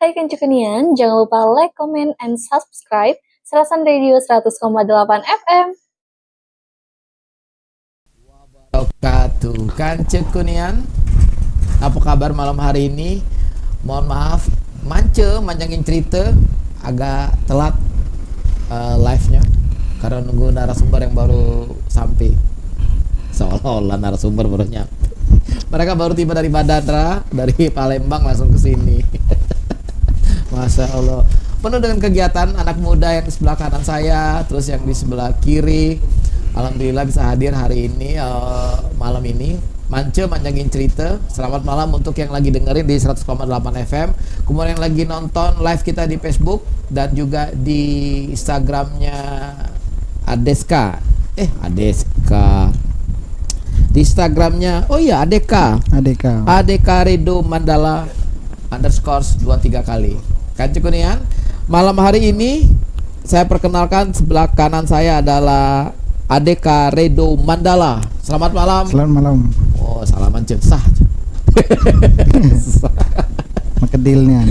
Hai Kencukenian, jangan lupa like, comment, and subscribe Serasan Radio 100,8 FM. Wabarakatuh, Kancukenian. Apa kabar malam hari ini? Mohon maaf, manjangin cerita agak telat live-nya karena nunggu narasumber yang baru sampai. Seolah-olah narasumber baru nyampe. Mereka baru tiba dari Madadra, dari Palembang langsung ke sini. Masya Allah, penuh dengan kegiatan anak muda yang di sebelah kanan saya, terus yang di sebelah kiri. Alhamdulillah bisa hadir hari ini, malam ini. Manjangin cerita. Selamat malam untuk yang lagi dengerin di 100,8 FM. Kemudian yang lagi nonton live kita di Facebook dan juga di Instagramnya Adeska. Di Instagramnya, Adeka Redo Mandala _23 kali. Kancukunian, malam hari ini saya perkenalkan, sebelah kanan saya adalah Adeka Redo Mandala. Selamat malam. Selamat malam. Oh, salaman cek sah. Makedilnya.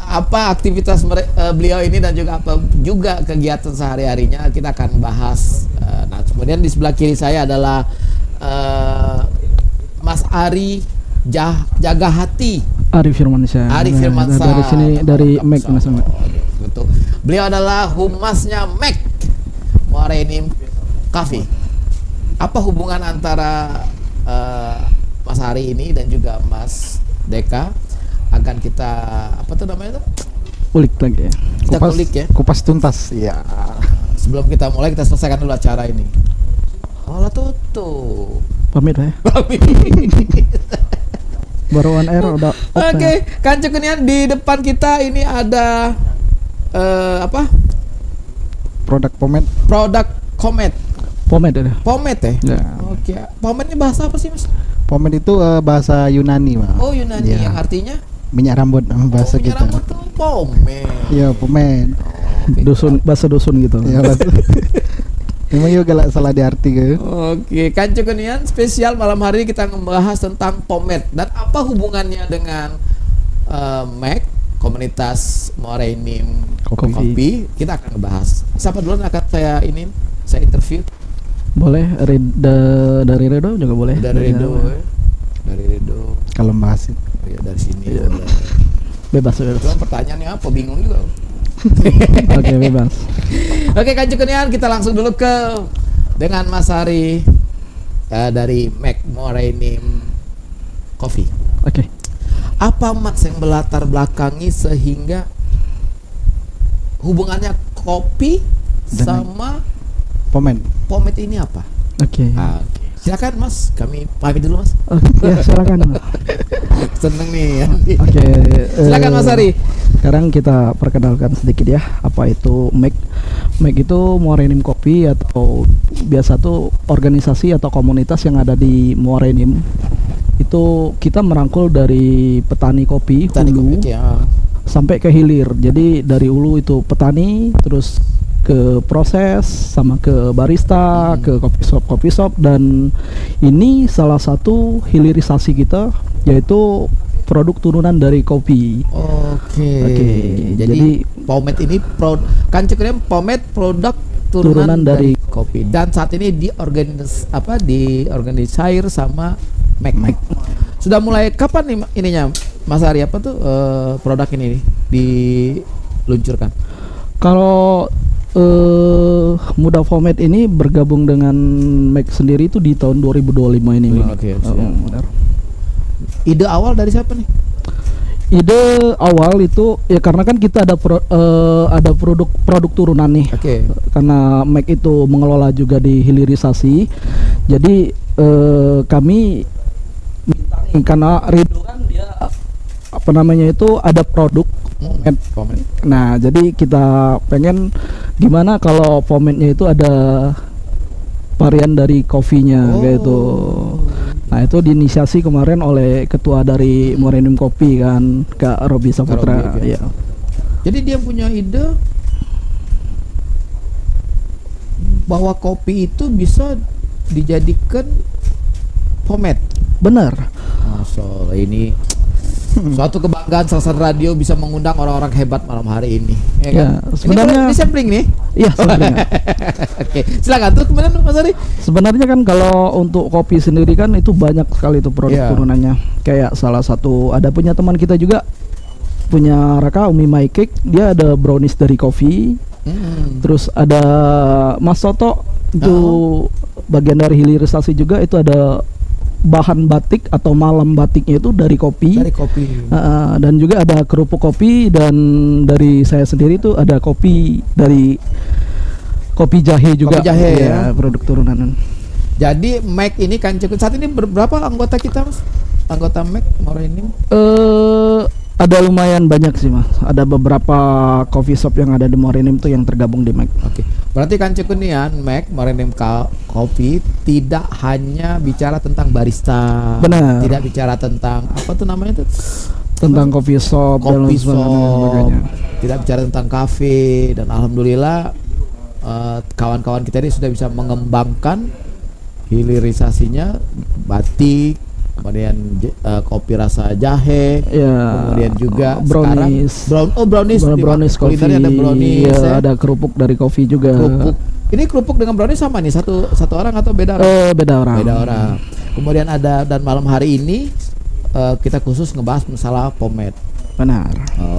Apa aktivitas beliau ini dan juga apa juga kegiatan sehari-harinya kita akan bahas. Nah, kemudian di sebelah kiri saya adalah Mas Ari Jaga Hati. Arif Firmansyah. Dari sini, dari Mac Mas. Betul. Beliau adalah humasnya Mac Morenim Coffee. Apa hubungan antara Mas Ari ini dan juga Mas Deka? Akan kita ulik lagi ya. Kita kulik ya. Kupas tuntas. Iya. Sebelum kita mulai, kita selesaikan dulu acara ini. Olah tutup. Pamit ya. Baru on air udah. Oke, Kancukenian, di depan kita ini ada Produk pomade. Produk Comet. Pomade ya. Pomade ya? Ya. Oke. Pomade ini bahasa apa sih, Mas? Pomade itu bahasa Yunani, Pak. Oh, Yunani, Ya. yang artinya Minyak rambut bahasa minyak kita. rambut tuh pomade. Iya, pomade. Bahasa dusun gitu. Iya, Ya, memang juga gak salah di arti gitu. Oke, Kancukenian, spesial malam hari ini kita membahas tentang pomade dan apa hubungannya dengan Mac, komunitas Morenim Kopi. Kita akan ngebahas. Siapa duluan akan saya interview? Boleh dari Redo juga boleh. Dari Redo. Kalau bahas itu. Ya, dari sini. Iya. Bebas. Cuma pertanyaannya apa? Bingung juga. Oke, bebas. Oke, Kancukenian, kita langsung dulu dengan Mas Ari dari Mac Morenim Coffee. Oke. Apa Mas yang melatar belakangi sehingga hubungannya kopi sama pomade ini apa? Oke. Oke. Silakan Mas, kami pamit dulu Mas. Ya, silakan. Seneng nih ya. Oke. Silakan Mas Ari. Sekarang kita perkenalkan sedikit ya, apa itu Mac. Mac itu Morenim Kopi, atau biasa tuh organisasi atau komunitas yang ada di Morenim. Itu kita merangkul dari petani kopi hulu ya, sampai ke hilir. Jadi dari hulu itu petani, terus ke proses, sama ke barista, ke coffee shop, dan ini salah satu hilirisasi kita, yaitu produk turunan dari kopi. Oke. Jadi pomade ini Kancukenian pomade produk turunan dari kopi, dan saat ini diorganisir sama Mac. Sudah mulai kapan nih ininya Mas Ari, apa tuh produk ini diluncurkan? Kalau Muda Pomade ini bergabung dengan Mac sendiri itu di tahun 2025 ini. Oke, benar. Ide awal dari siapa nih? Ide awal itu ya karena kan kita ada produk turunan nih. Oke. Karena Mac itu mengelola juga di hilirisasi. Jadi kami minta nih, karena Rido kan dia ada produk pomade. Nah, jadi kita pengen gimana kalau pomade-nya itu ada varian dari kopinya gitu. Nah, itu diinisiasi kemarin oleh ketua dari Morenim Kopi kan, Kak Robi Saputra. Ya. Jadi dia punya ide bahwa kopi itu bisa dijadikan pomade. Benar. Masya Allah, ini Suatu kebanggaan Serasan Radio bisa mengundang orang-orang hebat malam hari ini. Ya kan? Ya, sebenarnya ini sampling nih. Iya, sebenarnya. Oke, silakan tuh kemudian Mas Ari. Sebenarnya kan kalau untuk kopi sendiri kan itu banyak sekali tuh produk Iya. turunannya. Kayak salah satu ada punya teman kita juga punya Raka Umi My Cake, dia ada brownies dari kopi. Terus ada Mas Soto itu bagian dari hilirisasi juga, itu ada bahan batik atau malam batiknya itu dari kopi. Dari kopi. Dan juga ada kerupuk kopi, dan dari saya sendiri tuh ada kopi dari kopi jahe juga. Kopi jahe, ya, ya. produk turunan. Jadi Mac ini kan cukup, saat ini berapa anggota kita Mas? Anggota Mac Morenim? Ada lumayan banyak sih Mas. Ada beberapa coffee shop yang ada di Morenim tuh yang tergabung di Mac. Oke. Berarti kan Cekunian Mac Morenim Coffee tidak hanya bicara tentang barista. Benar. Tidak bicara tentang apa tuh namanya tuh? Tentang coffee shop dan Kopi lain shop. sebagainya. Tidak bicara tentang kafe, dan alhamdulillah kawan-kawan kita ini sudah bisa mengembangkan hilirisasinya batik, kemudian kopi rasa jahe, Ya, kemudian juga brownies. sekarang brownies, Brownies di kulinernya coffee. ada brownies, Ya, ya. ada kerupuk dari kopi juga. Kerupuk. Ini kerupuk dengan brownies sama nih, satu orang atau beda orang? Beda orang. Beda orang. Kemudian ada, dan malam hari ini kita khusus ngebahas masalah pomade. Benar.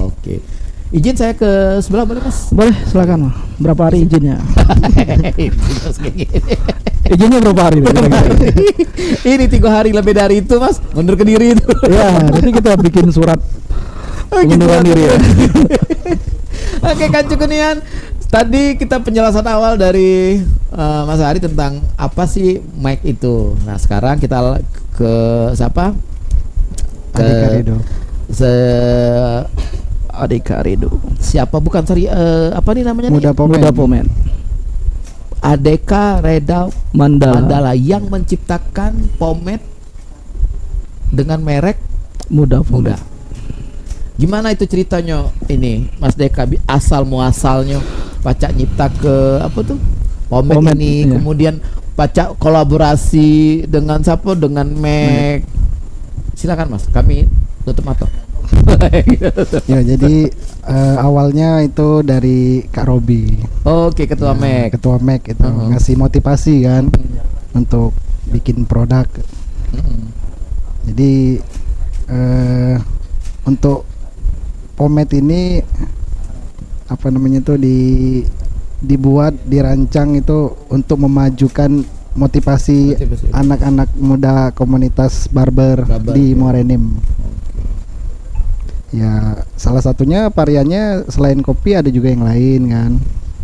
Oke. Izin saya ke sebelah boleh Mas? Boleh, silakan Mas. Berapa hari izinnya? Izinnya berapa hari? Ini 3 hari, lebih dari itu Mas, mundur ke diri itu. Ya, nanti kita bikin surat pengunduran diri ya. Oke kan Cekunian, tadi kita penjelasan awal dari Mas Ari tentang apa sih mic itu. Nah sekarang kita ke siapa? Adika Rido. Adika Rido. Siapa, bukan sorry, apa nih namanya? Muda Pomen. Muda Pomen. Adeka Reda Mandala. Mandala yang menciptakan pomade dengan merek Muda Pomen. Muda. Gimana itu ceritanya ini Mas Deka, asal muasalnya Pacak nyipta ke apa tuh pomade Pomade, ini, iya. kemudian Pacak kolaborasi dengan siapa, dengan Mac. Silakan Mas, kami tutup mata. Ya, jadi awalnya itu dari Kak Robi. Oke, ketua Ya, Mac. Ketua Mac itu ngasih motivasi kan untuk bikin produk. Jadi untuk pomade ini apa namanya tuh dibuat, dirancang itu untuk memajukan motivasi Motivasi. anak-anak muda komunitas barber di ya. Morenim. Ya, salah satunya variannya selain kopi ada juga yang lain kan.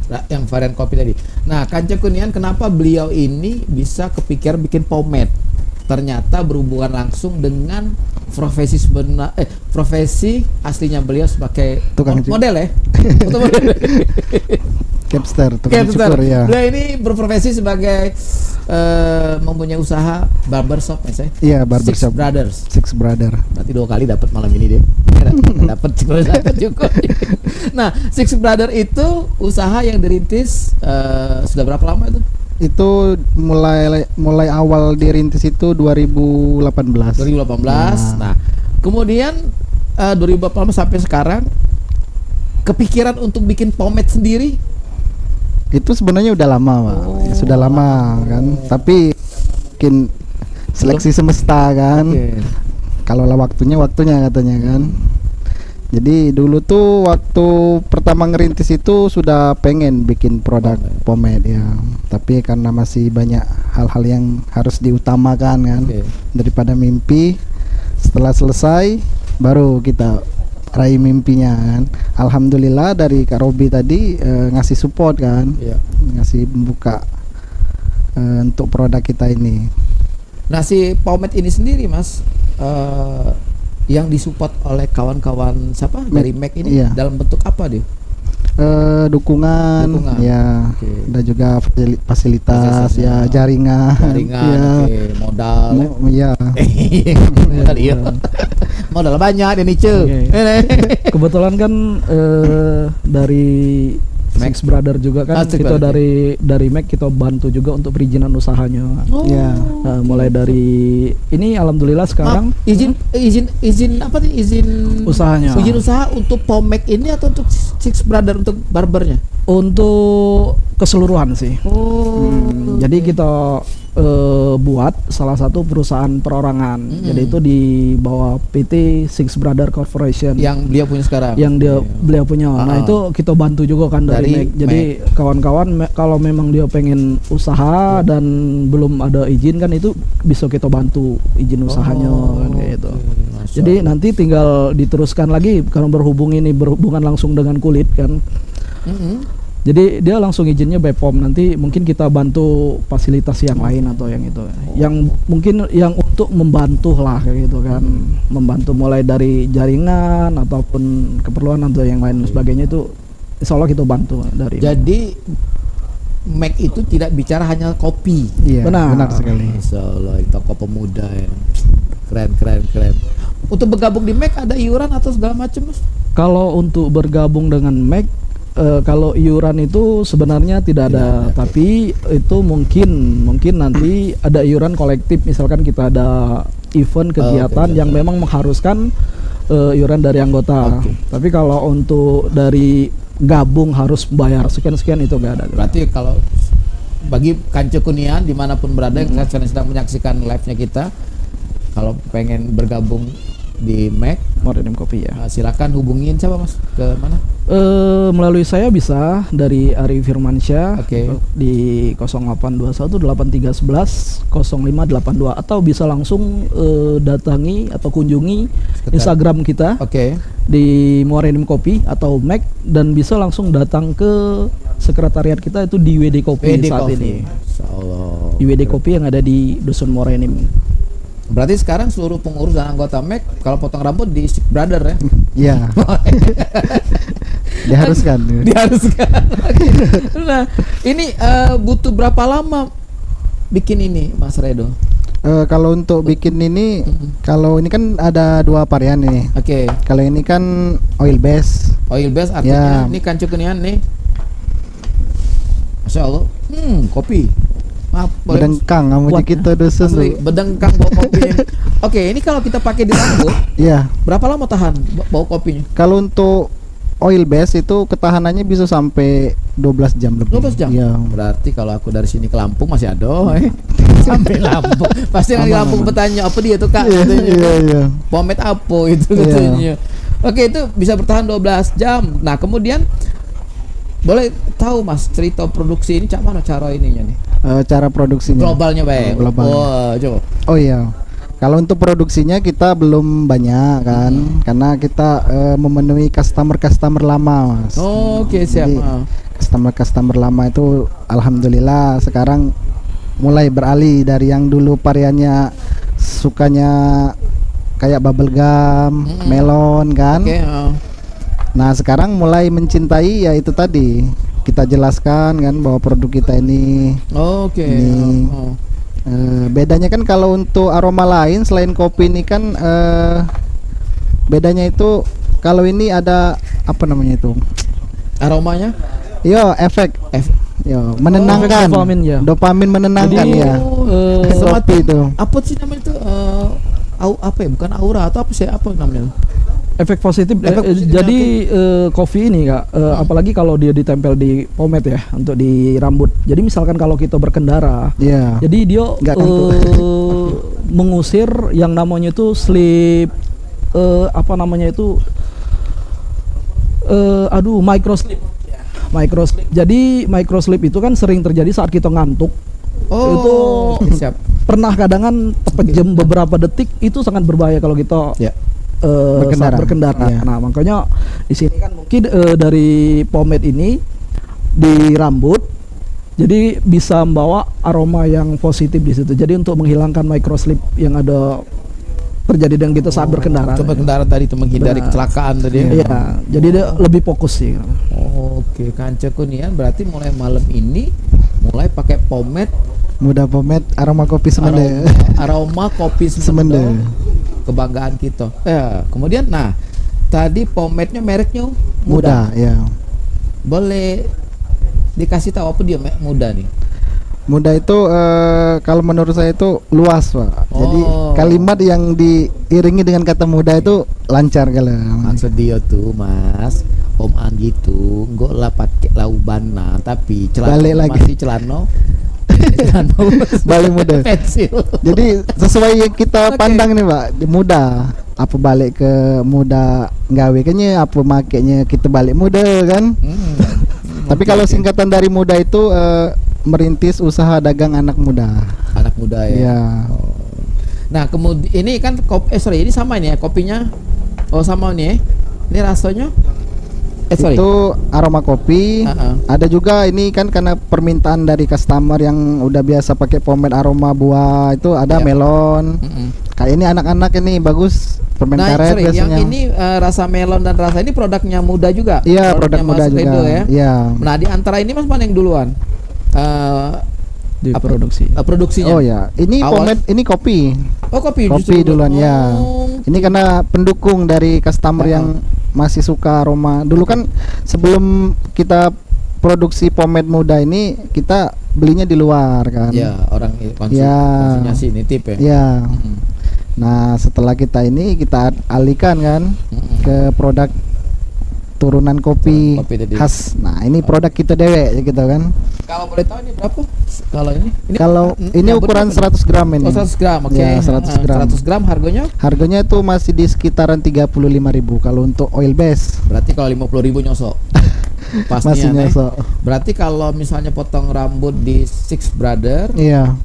Nah, yang varian kopi tadi. Nah, Kanca Kunian, kenapa beliau ini bisa kepikiran bikin pomade? Ternyata berhubungan langsung dengan profesi profesi aslinya beliau sebagai Tukang cukur. model ya. Atau model. Capster, tukang Capster. cukur ya. Beliau ini berprofesi sebagai mempunyai usaha barbershop ya saya. Iya, barbershop. Six Brothers. Six Brother. Berarti 2 kali dapat malam ini dia. Dapat cukup. Nah, Six Brother itu usaha yang dirintis sudah berapa lama itu? Itu mulai awal dirintis itu 2018. 2018. Nah, kemudian 2018 sampai sekarang kepikiran untuk bikin pomade sendiri. Itu sebenarnya udah lama, Pak. Ya, sudah lama kan. Tapi mungkin seleksi semesta kan. Oke. Kalau lah waktunya katanya kan. Jadi dulu tuh waktu pertama ngerintis itu sudah pengen bikin produk pomade ya. Tapi karena masih banyak hal-hal yang harus diutamakan kan. Oke. Daripada mimpi, setelah selesai baru kita raih mimpinya kan. Alhamdulillah dari Kak Robi tadi ngasih support kan. Iya. Ngasih membuka untuk produk kita ini. Nah, si pomade ini sendiri, Mas, yang disupport oleh kawan-kawan siapa dari Mac ini Iya. dalam bentuk apa dia? Dukungan, Dukungan. ya, Oke. ada juga fasilitas Fasilitasnya. ya, jaringan, Jaringan, ya, oke, modal. ya. Modal iya. Modal banyak ini, cuy. Oke. Kebetulan kan dari Six Brother juga kan Six kita Brother, dari Mac kita bantu juga untuk perizinan usahanya. Oh. Ya. Nah, mulai dari ini alhamdulillah sekarang Maaf, izin apa nih, izin usahanya. izin usaha untuk Pomek ini atau untuk Six Brother untuk barbernya? Untuk keseluruhan sih. Oh. Jadi kita buat salah satu perusahaan perorangan. Jadi itu di bawah PT Six Brother Corporation Yang beliau punya sekarang. yang beliau punya. Nah, itu kita bantu juga kan dari Dari Mac. Jadi kawan-kawan kalau memang dia pengen usaha dan belum ada izin kan itu bisa kita bantu izin usahanya kan kayak gitu. Masya Jadi Allah. nanti tinggal diteruskan lagi kalau berhubungan langsung dengan kulit kan. Jadi dia langsung izinnya BPOM, nanti mungkin kita bantu fasilitas yang lain atau yang itu. Yang mungkin yang untuk membantu lah kayak gitu kan. Membantu mulai dari jaringan ataupun keperluan atau yang lain sebagainya itu insya Allah kita bantu dari. Jadi Mac itu tidak bicara hanya kopi. Iya, Benar. benar sekali. Masya Allah, toko pemuda ya. Keren. Untuk bergabung di Mac ada iuran atau segala macam, Mas? Kalau untuk bergabung dengan Mac kalau iuran itu sebenarnya tidak ada, tapi itu mungkin nanti ada iuran kolektif, misalkan kita ada event kegiatan yang memang mengharuskan iuran dari anggota. Tapi kalau untuk dari gabung harus bayar sekian itu gak ada. Berarti kalau bagi Kanco Kunian dimanapun berada yang sekarang sedang menyaksikan live-nya kita, kalau pengen bergabung di Mac, Morenim Kopi ya. silakan hubungin siapa, Mas? Ke mana? Melalui saya bisa dari Ari Firmansyah Oke. di 0821 8311 0582 atau bisa langsung datangi atau kunjungi Instagram kita Oke. di Morenim Kopi atau Mac, dan bisa langsung datang ke sekretariat kita itu di WD Kopi WD saat Coffee. ini. Insya Allah. Di WD Kopi yang ada di Dusun Morenim. Berarti sekarang seluruh pengurus dan anggota Mac kalau potong rambut di Six Brother ya? Iya. Diharuskan. Diharuskan. Nah, ini butuh berapa lama bikin ini, Mas Redo? Kalau untuk bikin ini, kalau ini kan ada dua varian nih. Oke. Kalau ini kan oil base. Oil base artinya Ya. ini Kanco Kunian nih. Masya Allah. Kopi. Maaf, boleh, Mas? Bedengkang kamu Buat- kita dusun Asli, tuh. bedengkang bau kopinya. Oke, ini kalau kita pakai di rambut, Iya. berapa lama tahan bau kopinya? Kalau untuk oil base itu ketahanannya bisa sampai 12 jam lebih. 12 jam? Iya. Berarti kalau aku dari sini ke Lampung masih ada sampai Lampung. Pasti yang di Aman, Lampung aman. bertanya, apa dia tuh, Kak? Iya, Katanya. iya. Pomade apa itu Iya. katanya. Oke, itu bisa bertahan 12 jam. Nah, kemudian boleh tahu, Mas, cerita produksi ini cak mana cara ininya nih? Cara produksinya. Globalnya, Bang. Oh, globalnya. Wah, coba. Oh iya. Kalau untuk produksinya kita belum banyak kan, karena kita memenuhi customer lama, Mas. Oke, siap. Jadi, Ah. customer lama itu alhamdulillah sekarang mulai beralih dari yang dulu variannya sukanya kayak bubble gum, melon kan. Oke, Nah, sekarang mulai mencintai ya itu tadi. Kita jelaskan kan bahwa produk kita ini Oke. Ini. Oh. bedanya kan kalau untuk aroma lain selain kopi ini kan bedanya itu kalau ini ada apa namanya itu? Aromanya? Yo, efek. Yo, menenangkan. efek dopamin, ya. Dopamin menenangkan Jadi, ya. Seperti itu. Apa sih namanya itu? Apa ya? Bukan aura atau apa sih? Apa namanya? Efek positif. Efek positif, Jadi kopi ini Kak, apalagi kalau dia ditempel di pomade ya untuk di rambut. Jadi misalkan kalau kita berkendara, Iya. jadi dia Nggak kantuk. mengusir yang namanya itu sleep, apa namanya itu, microslip. Microslip. Jadi microslip itu kan sering terjadi saat kita ngantuk. Oh, Itu siap. pernah kadang terpejam beberapa detik, itu sangat berbahaya kalau kita Ya. saat berkendara. Iya. Nah, makanya di sini kan mungkin dari pomade ini di rambut, jadi bisa membawa aroma yang positif di situ. Jadi untuk menghilangkan microslip yang ada terjadi dengan kita saat berkendara. Coba kendaraan tadi itu menghindari Benar. kecelakaan tadi. Iya, jadi dia lebih fokus sih. Oke, Kanco Kunian berarti mulai malam ini mulai pakai pomade Muda pomade aroma kopi semende. aroma kopi Semende. Kebanggaan kita. Ya, kemudian nah, tadi pomade-nya mereknya Muda, ya. Boleh dikasih tahu apa dia muda nih? Muda itu kalau menurut saya itu luas, Pak. Jadi Oh. kalimat yang diiringi dengan kata muda itu lancar kalau. Maksud dia tuh Mas, Om Anggi tuh nggak lah pakai laubana tapi celana Balik lagi. masih celana celana Balik muda. pensil. Jadi sesuai yang kita Oke. pandang nih, Pak, muda. Apa balik ke muda gawe kayaknya apa makainya kita balik muda kan? Tapi kalau singkatan dari muda itu merintis usaha dagang anak muda. Anak muda ya. Iya. Nah, kemudian ini kan sorry, ini sama ini ya kopinya. Oh, sama nih ya. Ini rasanya sorry. Itu aroma kopi. Ada juga ini kan karena permintaan dari customer yang udah biasa pakai pomade aroma buah itu ada Ya. melon. Kayak ini anak-anak ini bagus permen Nah, karet sorry, yang biasanya. ini rasa melon dan rasa ini produknya muda juga. Iya, produk Produknya muda Mas juga. Redo ya. Iya. Nah, di antara ini Mas mana yang duluan? Diproduksi. Produksinya. Oh ya, ini Awal- pomade, ini kopi. Oh, kopi Kopi justru. duluan ya. Oh, Ini karena pendukung dari customer yang masih suka aroma. Dulu kan sebelum kita produksi pomade muda ini kita belinya di luar kan. ya, orang Ya. konsinyasi nitip ya. Ya. Nah, setelah kita ini kita alihkan kan ke produk turunan kopi Kopi tadi. khas. Nah, ini produk kita dewek gitu kan. Kalau boleh tahu ini berapa? Kalau ini? Kalau ini yang ukuran berapa? 100 gram ini. Oh, 100 gram. Oke. Ya, 100 gram. 100 gram harganya? Harganya itu masih di sekitaran 35.000 kalau untuk oil base. Berarti kalau 50.000 nyosok. Masih Pastinya nih. nyosok. Berarti kalau misalnya potong rambut di Six Brother, Iya.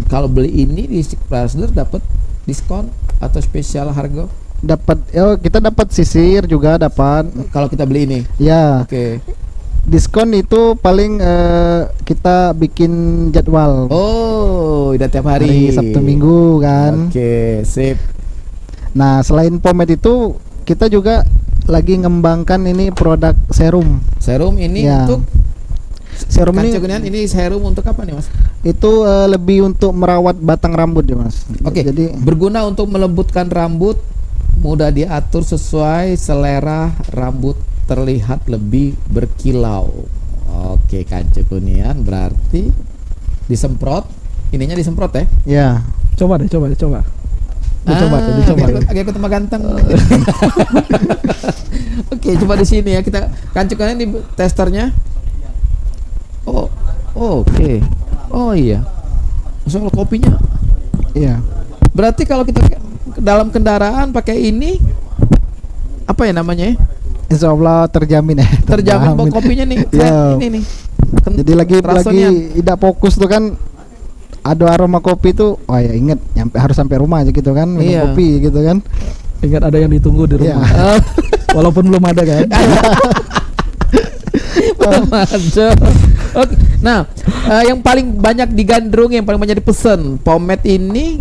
kalau beli ini di Six Brother dapat diskon atau spesial harga? Dapat kita dapat sisir juga dapat. Kalau kita beli ini. Ya, Oke. diskon itu paling kita bikin jadwal Oh, udah tiap hari hari. Sabtu Minggu kan. Oke, sip. Nah, selain pomade itu kita juga lagi ngembangkan ini produk serum. Serum ini Ya. untuk Serum ini Kancegunian, ini serum untuk apa nih, Mas? itu lebih untuk merawat batang rambut ya, Mas. Oke. Jadi Berguna untuk melembutkan rambut, mudah diatur sesuai selera rambut terlihat lebih berkilau. Oke, Kancegunian berarti disemprot, ininya disemprot ya? ya. Coba deh, coba. Dicoba deh. Agak ikut sama ganteng. Oke, coba di sini ya kita Kancegunian di testernya. Oh, oke. Oh iya. Soal kopinya. Iya. Berarti kalau kita dalam kendaraan pakai ini apa ya namanya? Insya Allah terjamin ya. Terjamin bahwa kopinya nih. Iya. Ini nih. Jadi Rasanya. lagi tidak fokus tuh kan ada aroma kopi tuh, wah ya inget harus sampai rumah aja gitu kan minum Iya. kopi gitu kan. Ingat ada yang ditunggu di rumah. Iya. Walaupun belum ada kan. Mantap. Oke. Nah, yang paling banyak digandrung, yang paling banyak dipesen pomade ini,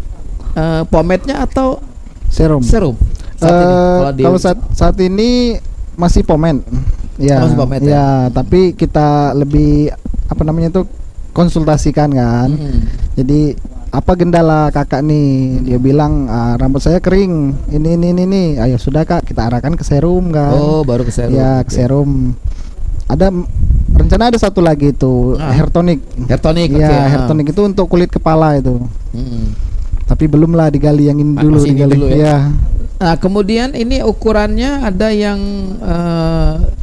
pomade-nya atau Serum. serum? Saat ini, Kalau saat ini masih pomade. Ya. Masih pomade ya? Ya, tapi kita lebih apa namanya tuh konsultasikan kan. Jadi apa gendala kakak nih? Dia bilang rambut saya kering. Ini. Ayo sudah Kak, kita arahkan ke serum kan. Oh, baru ke serum. Ya, ke Oke. serum. Ada rencana ada satu lagi itu hair tonic. Hair tonic. Ya, oke, hair tonic itu untuk kulit kepala itu. Mm-mm. Tapi belum lah digali yang ini dulu, Masih ini digali. dulu ya? Ya. Nah, kemudian ini ukurannya ada yang 100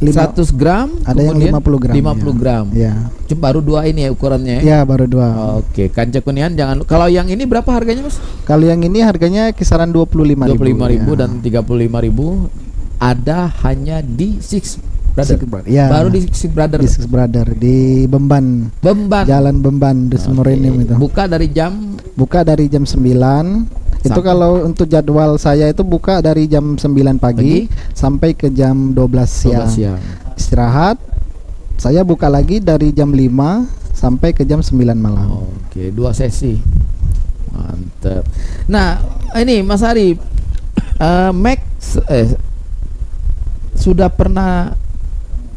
gram, Ada yang kemudian 50 gram. 50 gram. Ya. Cuma baru dua ini ya ukurannya. Ya, baru dua. Oke, Kancegunian jangan. Kalau yang ini berapa harganya, Mas? Kalau yang ini harganya kisaran 25.000. 25.000 ya. dan 35.000 ada hanya di Six Brother. Six Brother, ya. Baru di Six Brother. Di Six Brother di Bemban. Bemban. Jalan Bemban di Semorenim itu. Buka dari jam Buka dari jam 9. Itu Sampai- kalau untuk jadwal saya itu buka dari jam 9 pagi sampai ke jam 12 siang. 12 siang. Istirahat. Saya buka lagi dari jam 5 sampai ke jam 9 malam. Oke, 2 sesi. Mantap. Nah, ini Mas Ari, Max sudah pernah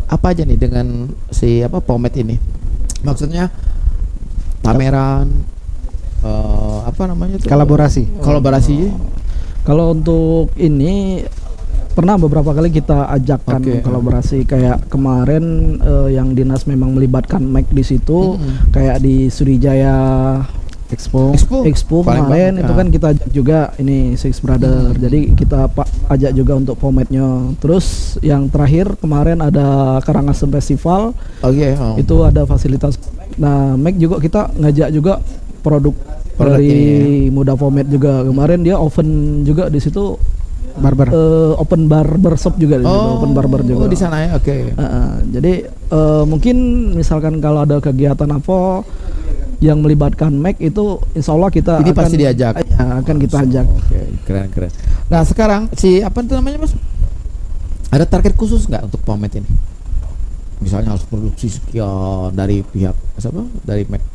apa aja nih dengan si pomade ini? Maksudnya pameran, apa namanya tuh? Kolaborasi. Kolaborasi. Kalau untuk ini pernah beberapa kali kita ajakkan Oke. kolaborasi, kayak kemarin yang dinas memang melibatkan Mac di situ, kayak di Surijaya Expo. Expo Paling kemarin banyak, itu kan kita ajak juga ini Six Brother. Jadi kita ajak juga untuk pomade-nya. Terus yang terakhir kemarin ada Karangasem Festival. Oke. Itu ada fasilitas Mac. Nah, Mac juga kita ngajak juga produk Produk dari ini Muda Pomade juga. Kemarin dia open juga di situ, Barber. open barber shop juga di situ, open barber juga. Oh, di sana ya. Oke. Jadi mungkin misalkan kalau ada kegiatan apa yang melibatkan Mac itu, insya Allah kita Ini akan, pasti diajak. ya, akan kita ajak. Oke, keren. Nah, sekarang si apa itu namanya, Mas? Ada target khusus nggak untuk pomade ini? Misalnya harus produksi sekian dari pihak siapa? Dari Mac.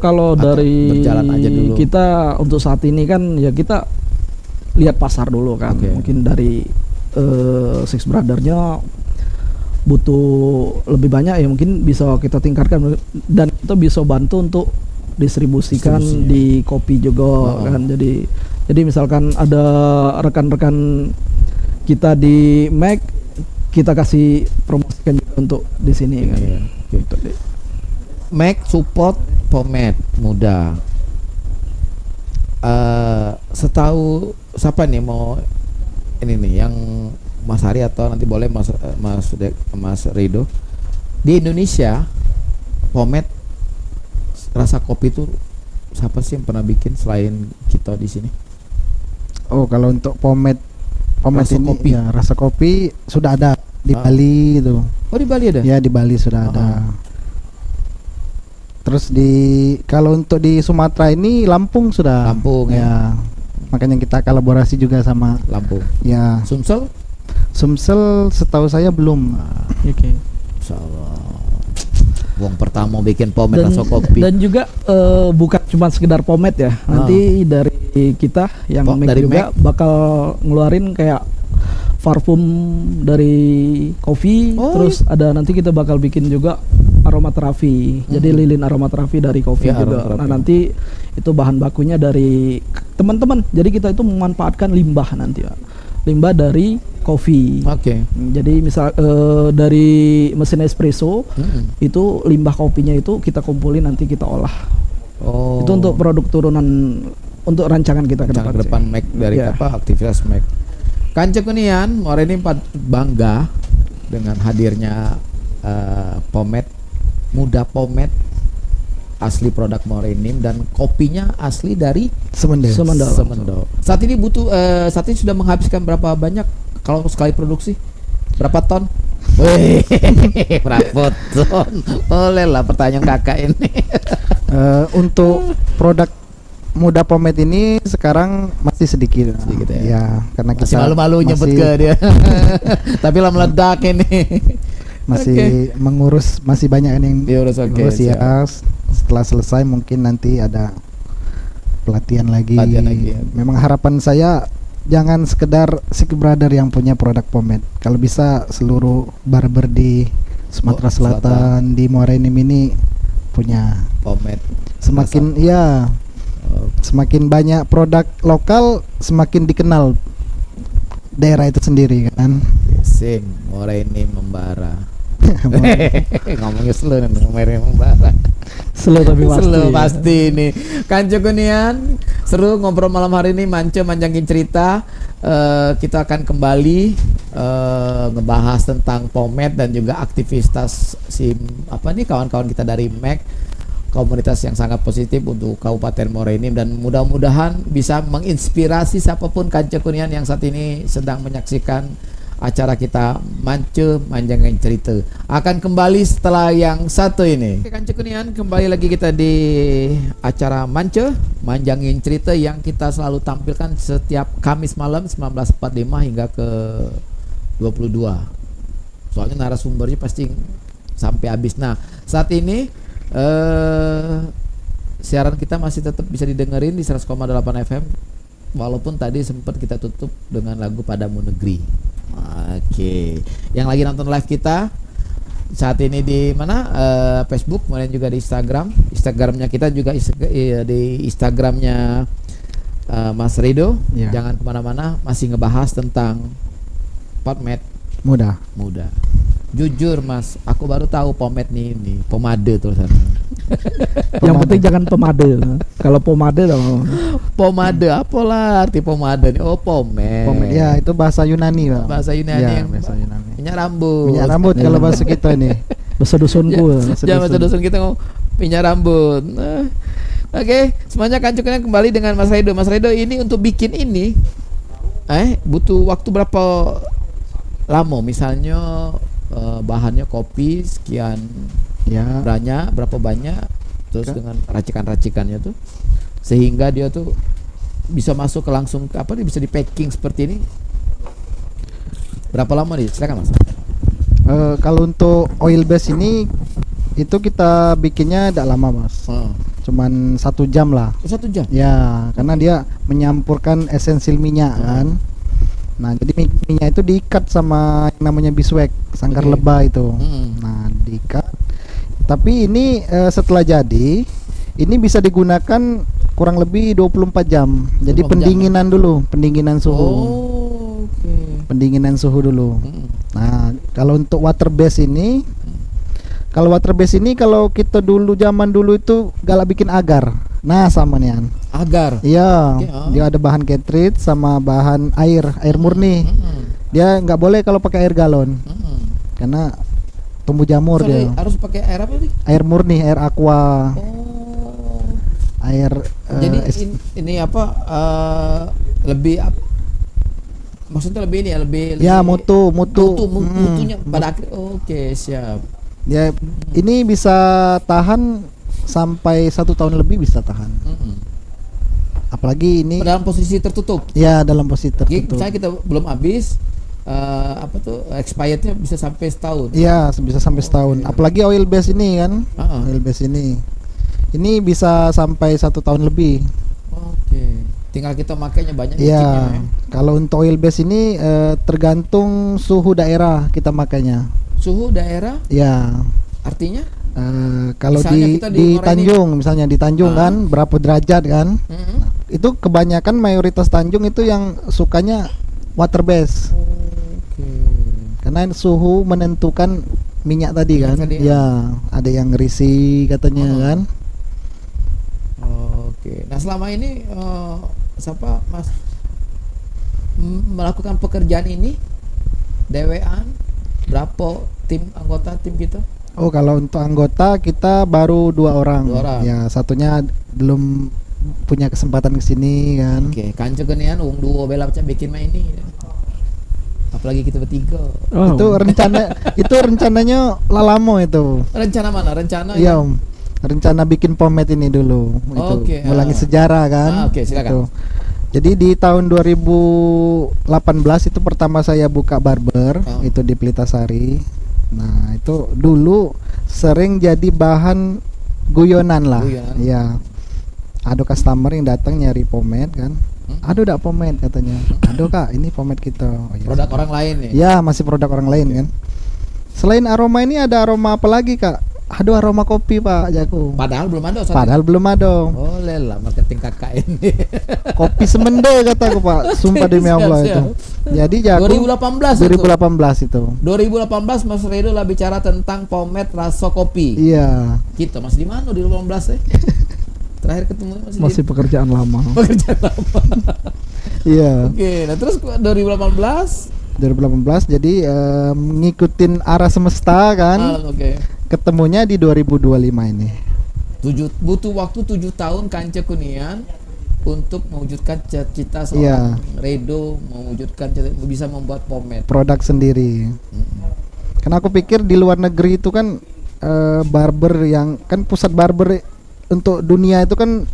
Kalau Atau dari berjalan aja dulu? kita untuk saat ini kan ya kita lihat pasar dulu kan. Oke. Mungkin dari Six Brother-nya butuh lebih banyak, ya mungkin bisa kita tingkatkan dan kita bisa bantu untuk distribusikan Distribusi, ya. di kopi juga kan. Jadi misalkan ada rekan-rekan kita di Mac, kita kasih promosikan juga untuk di sini kan. Iya. Gitu deh. Mac support pomade muda. Setahu siapa nih mau ini nih, yang Mas Hari atau nanti boleh Mas Rido, di Indonesia pomade rasa kopi itu siapa sih yang pernah bikin selain kita di sini? Oh, kalau untuk pomade Rasa ini kopi. ya, rasa kopi sudah ada di Ah. Bali itu. Oh, di Bali ada? Ya, di Bali sudah ada. Terus kalau untuk di Sumatera ini Lampung sudah. Lampung, ya. Makanya kita kolaborasi juga sama Lampung. ya. Sumsel? Sumsel setahu saya belum. Oke. Insyaallah. Wong pertama bikin pomade rasa kopi. Dan juga bukan cuma sekedar pomade ya. Nanti dari kita yang Mac dari juga bakal ngeluarin kayak parfum dari kopi. Oh, Terus ada nanti kita bakal bikin juga aromaterapi. Jadi lilin aromaterapi dari kopi Ya, juga. aromaterapi. Nah, nanti itu bahan bakunya dari teman-teman. Jadi kita itu memanfaatkan limbah nanti ya. Limbah dari kopi. Oke. Jadi misal dari mesin espresso itu limbah kopinya itu kita kumpulin, nanti kita olah. Oh. Itu untuk produk turunan untuk rancangan kita Rancangan ke ke depan sih. Mac dari Ya. aktivitas Mac. Kanca Kunian, hari ini bangga dengan hadirnya pomade muda, pomade asli produk Morenim dan kopinya asli dari Semendel. Semendal. Saat ini saat ini sudah menghabiskan berapa banyak kalau sekali produksi? Berapa ton? Wih, berapa ton? Boleh lah pertanyaan kakak ini. Untuk produk muda pomade ini sekarang masih sedikit. Sedikit ya. Ya, karena Masih kita malu-malu nyebut masih- ke dia. Tapi lah meledak ini. masih mengurus, masih banyak yang Diurus, oke, ngurus ya. siap. Setelah selesai mungkin nanti ada pelatihan lagi. Pelatihan lagi, ya. Memang harapan saya jangan sekedar Six Brother yang punya produk pomade. Kalau bisa seluruh barber di Sumatera Selatan, di Morenim ini punya. Pomade. Semakin ya, semakin banyak produk lokal, semakin dikenal daerah itu sendiri kan. Sing, Morenim membara. Ngomongnya slow nih, Morenim membara. Slow tapi pasti. Slow ya. pasti nih. Kanca Kunian, seru ngobrol malam hari ini, manjangin cerita. Kita akan kembali ngebahas tentang pomade dan juga aktivitas kawan-kawan kita dari Mac, komunitas yang sangat positif untuk Kabupaten Morenim, dan mudah-mudahan bisa menginspirasi siapapun Kanca Kunian yang saat ini sedang menyaksikan acara kita manjangin cerita. Akan kembali setelah yang satu ini. Oke, Kanca Kunian, kembali lagi kita di acara manjangin cerita yang kita selalu tampilkan setiap Kamis malam 19.45 hingga ke 22. Soalnya narasumbernya pasti sampai habis. Nah, saat ini siaran kita masih tetap bisa didengerin di 100,8 FM, walaupun tadi sempat kita tutup dengan lagu Padamu Negeri. Oke, yang lagi nonton live kita saat ini di mana, Facebook, kemudian juga di Instagramnya kita juga di Instagramnya Mas Rido. Ya. Jangan kemana-mana, masih ngebahas tentang Pomade Mudah. mudah. Jujur Mas, aku baru tahu pomade nih ini, pomade tulisannya. Yang penting jangan pomade. Kalau pomade dong. Pomade apalah arti pomade nih? Oh, pomade. Pomade. Ya, itu bahasa Yunani, Pak. Bahasa Yunani Ya, yang bahasa Yunani. minyak rambut. Minyak rambut kalau bahasa kita ini. Bahasa dusunku. Jangan bahasa dusun kita ngomong minyak rambut. Nah, oke, semuanya kancukannya kembali dengan Mas Redo. Mas Redo, ini untuk bikin ini butuh waktu berapa lama? Misalnya bahannya kopi sekian Ya. berapa banyak, terus dengan racikan-racikannya tuh sehingga dia tuh bisa masuk ke langsung ke apa nih, bisa di packing seperti ini. Berapa lama nih? Silakan Mas. Kalau untuk oil base ini itu kita bikinnya tidak lama, Mas. Cuman 1 jam lah. 1 jam. Ya, karena dia menyampurkan esensil minyak kan. Nah, jadi minyak itu diikat sama yang namanya biswek, sangkar Oke. lebah itu. Nah, diikat. Tapi ini setelah jadi, ini bisa digunakan kurang lebih 24 jam. Jadi 24 jam. pendinginan dulu, pendinginan suhu. Oh, oke. Pendinginan suhu dulu. Nah, kalau untuk water base ini, kalau kita dulu zaman dulu itu galak bikin agar. Nah, sama nih. Agar. Iya, Oke, dia ada bahan cartridge sama bahan air murni. Dia nggak boleh kalau pakai air galon, karena tumbuh jamur Sorry, dia. harus pakai air apa nih? Air murni, air aqua, Oh. air. Jadi ini apa lebih maksudnya lebih ini ya, lebih Ya, lebih- mutu. mutunya pada akhir. Oke, siap. Ya, ini bisa tahan sampai 1 tahun lebih bisa tahan. Apalagi ini Dalam posisi tertutup. ya dalam posisi Jadi tertutup. misalnya kita belum habis apa tuh expirednya bisa sampai setahun. Iya, bisa sampai setahun. Apalagi oil base ini kan. Oil base ini bisa sampai 1 tahun lebih. Oke. Tinggal kita makainya banyak Iya. nyicipnya, ya. Kalau untuk oil base ini tergantung suhu daerah kita makainya. Suhu daerah Ya. artinya? Kalau Misalnya di kita di di Muara ini- Tanjung, misalnya di Tanjung kan berapa derajat kan? Itu kebanyakan mayoritas Tanjung itu yang sukanya water base. Oke. Karena suhu menentukan minyak tadi kan. Minyak tadi, Ya, ada yang risi katanya kan. Oke. Nah, selama ini siapa Mas melakukan pekerjaan ini dewean berapa anggota tim kita? Oh, kalau untuk anggota kita baru 2 orang. 2 orang. Ya, satunya belum punya kesempatan ke sini kan. Oke, kanco genian wong duo bela macam bikin main ini. Apalagi kita bertiga. Oh. Itu rencananya lama itu. Rencana mana? Rencana Iya, Om. Rencana bikin pomade ini dulu itu. Oke, Ngulangi sejarah kan. Oke, silakan. Itu. Jadi di tahun 2018 itu pertama saya buka barber itu di Pelitasari. Nah, itu dulu sering jadi bahan guyonan lah. Guyonan. Iya. Ada customer yang datang nyari pomade kan. Aduh, dak pomade katanya. Aduh, Kak, ini pomade kita. Oh, iya. Produk orang lain ya. Ya, masih produk orang lain kan. Selain aroma ini ada aroma apa lagi, Kak? Aduh, aroma kopi, Pak Jaku. Padahal belum ada. Padahal belum ada. Oh, lelah marketing KKN ini. Kopi semende kataku, Pak. Sumpah demi Allah Siap, itu. Jadi Jaku 2018 2018 itu. 2018 Mas Redo lah bicara tentang pomade rasa kopi. Iya. Kita masih di mana 2018 ya? Terakhir ketemu Masih pekerjaan lama. pekerjaan lama. Iya. Oke, nah terus 2018 2018 jadi ngikutin arah semesta kan. oke. Ketemunya di 2025 ini. Butuh waktu 7 tahun Kanca Kunian untuk mewujudkan cita-cita Iya. seorang Redo, mewujudkan bisa membuat pomade. Produk sendiri. Karena aku pikir di luar negeri itu kan barber yang kan pusat barber untuk dunia itu kan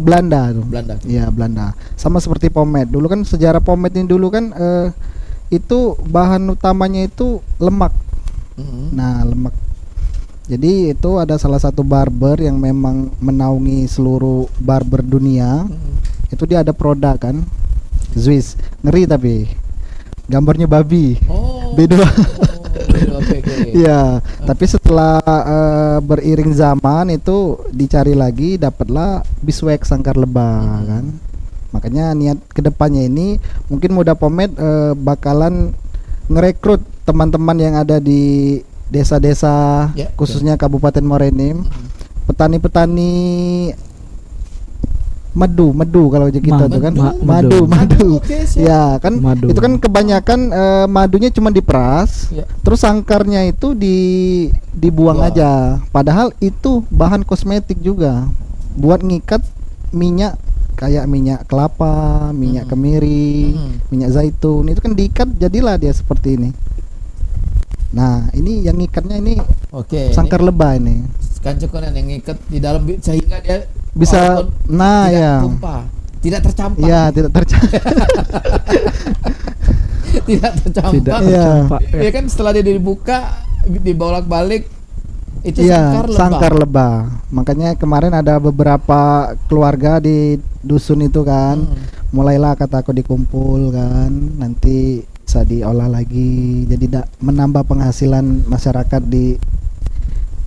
Belanda tuh. Belanda. Iya, Belanda. Sama seperti pomade. Dulu kan sejarah pomade ini dulu kan itu bahan utamanya itu lemak. Nah, lemak. Jadi itu ada salah satu barber yang memang menaungi seluruh barber dunia. Itu dia ada produk kan. Swiss. Ngeri tapi. Gambarnya babi. Oh. B2. Oke. Iya, tapi setelah beriring zaman itu dicari lagi dapatlah biswek sangkar lebah kan. Makanya niat kedepannya ini mungkin Muda Pomade bakalan ngerekrut teman-teman yang ada di desa-desa Ya, khususnya Kabupaten Muara Enim, petani-petani madu kalau aja kita tuh kan madu. madu. Oke, siap. Ya kan Madu. itu kan kebanyakan madunya cuma diperas, Ya. terus sangkarnya itu dibuang Buang. aja. Padahal itu bahan kosmetik juga, buat ngikat minyak kayak minyak kelapa, minyak kemiri, minyak zaitun. Itu kan diikat jadilah dia seperti ini. Nah ini yang ngikatnya ini Oke. sangkar lebah ini. Kancukunan yang ngikat di dalam sehingga dia Bisa, walaupun nah tidak ya. tumpah, tidak tercampur. Ya tidak tercapai. Tidak tercampur. Tidak Iya. tercampak. Ya kan setelah dia dibuka dibolak-balik itu Iya, sangkar lebah. sangkar lebah. Makanya kemarin ada beberapa keluarga di dusun itu kan, mulailah kata aku dikumpul kan, nanti bisa diolah lagi. Jadi menambah penghasilan masyarakat di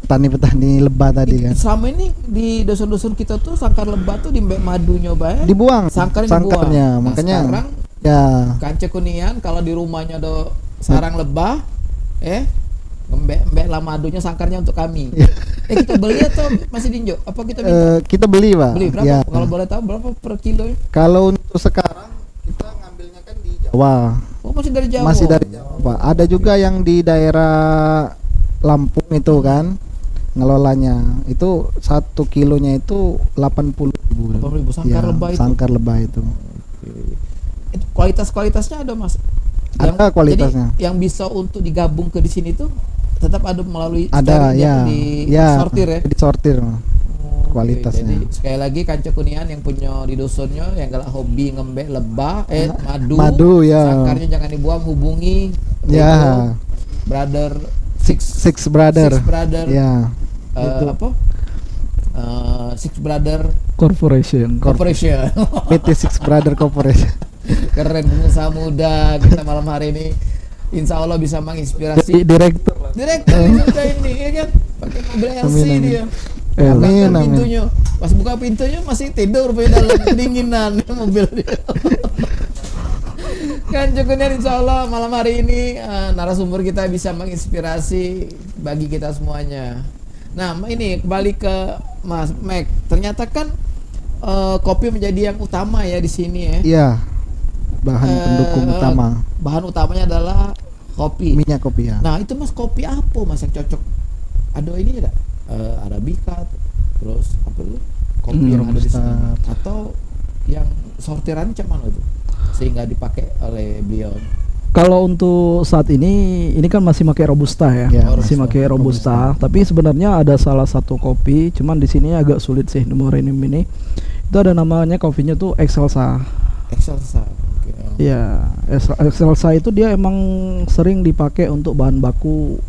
petani-petani lebah tadi kan. Selama ini di dusun-dusun kita tuh sangkar lebah tuh di madunya bae. Dibuang Nah, sangkarnya, makanya sekarang ya Kanca Kunian kalau di rumahnya ada sarang lebah, ngembek lah madunya sangkarnya untuk kami. Kita beli atau masih dinjo? Apa kita minta? kita beli Pak. Beli berapa? Ya. Kalau boleh tahu berapa per kilo ya? Kalau untuk sekarang kita ngambilnya kan di Jawa. Oh masih dari Jawa. Masih dari Jawa Pak. Ada juga yang di daerah Lampung itu kan ngelolanya. Itu 1 kilonya itu 80.000. 80.000 sangkar lebah itu. Sangkar lebah itu. Itu kualitasnya ada Mas. Ada kualitasnya. Jadi yang bisa untuk digabung ke di sini tuh tetap ada melalui Ada sterilnya ya. di Ya. sortir ya. Disortir. Oke, kualitasnya. Jadi sekali lagi Kanca Kunian yang punya di dusunnya yang galak hobi ngembek lebah, madu. Madu, ya. Sangkarnya jangan dibuang, hubungi Ya. Bego, Brother Six Brother. Six Brother. Ya. Apa? Six Brother Corporation. Corporation. PT Six Brother Corporation. Keren pengusaha muda kita malam hari ini. Insya Allah bisa menginspirasi Direktur. direktur juga ini ya kan pakai mobil LC Amin, amin. dia. Eh, Buka amin, amin. pintunya. Pas buka pintunya masih tidur di dalam kedinginan mobil dia. Kan cukup insya Allah malam hari ini narasumber kita bisa menginspirasi bagi kita semuanya. Nah ini kembali ke Mas Mac. Ternyata kan kopi menjadi yang utama ya di sini ya. Iya. Bahan pendukung utama. Bahan utamanya adalah kopi. Minyak kopi ya. Nah itu Mas kopi apa Mas yang cocok? Ada ini ada Arabica, terus apa dulu? Kopi yang ada di Robusta. sini atau yang sortiran macam mana itu sehingga dipakai oleh beliau? Kalau untuk saat ini kan masih pakai robusta ya, Ya, masih pakai robusta. Tapi sebenarnya ada salah satu kopi, cuman di sini agak sulit sih di Muara Enim ini. Itu ada namanya kopinya tuh Excelsa. Excelsa. Oke. Ya, Excelsa itu dia emang sering dipakai untuk bahan baku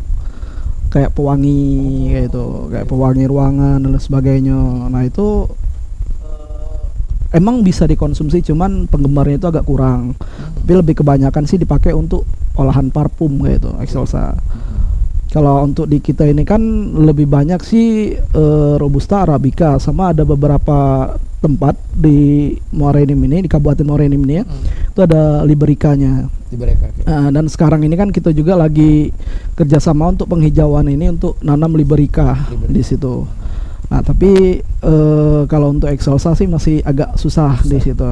kayak pewangi kayak itu, kayak pewangi ruangan dan sebagainya. Nah itu emang bisa dikonsumsi, cuman penggemarnya itu agak kurang. Tapi lebih kebanyakan sih dipakai untuk olahan parfum kayak itu Excelsa. Kalau untuk di kita ini kan lebih banyak sih Robusta, Arabica, sama ada beberapa tempat di Muara Enim ini, di Kabupaten Muara Enim ini ya, itu ada Libericanya. Di mereka. Dan sekarang ini kan kita juga lagi kerjasama untuk penghijauan ini untuk nanam Liberica di situ. Nah tapi kalau untuk Excelsa sih masih agak susah di situ.